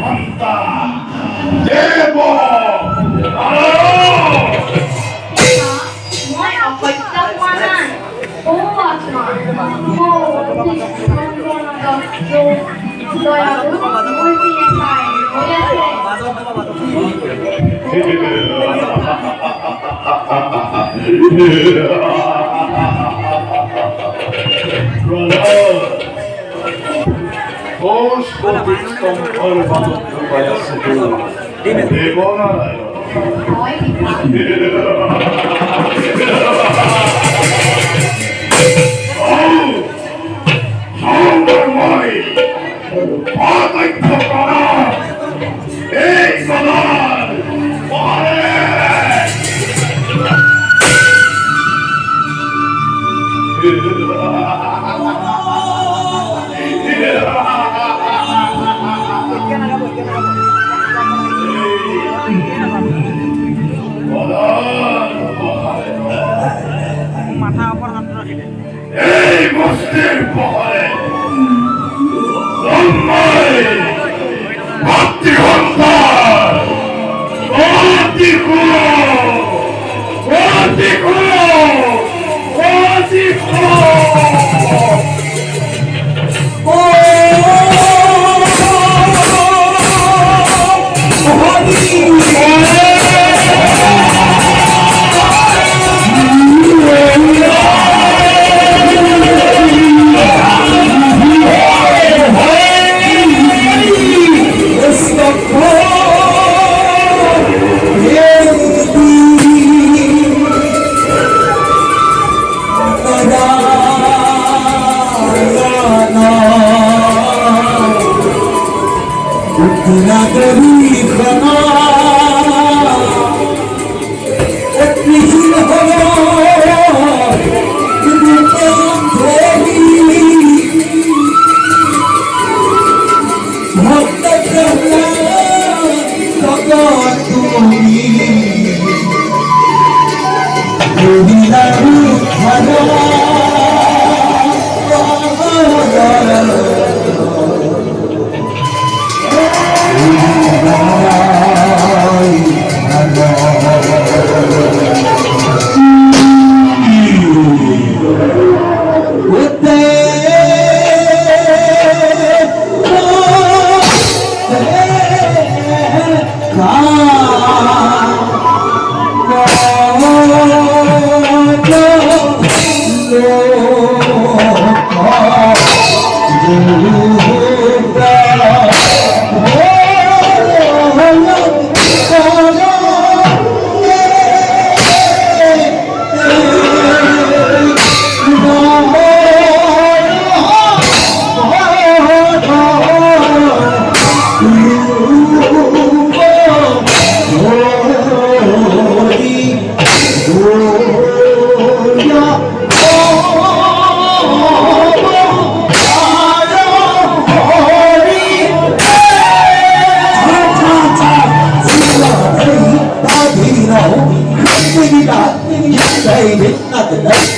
헌다 대보 Mọi ở bệnh trong quan này Bố vật mà Mô thì không có nó đâu Rồi là bố vui vì em phải Bố em এই মস্তির পহরে লম্বাই ভক্তি ঘন্টার ভক্তি করো ভক্তি করো ভক্তি করো Say it, nothing else.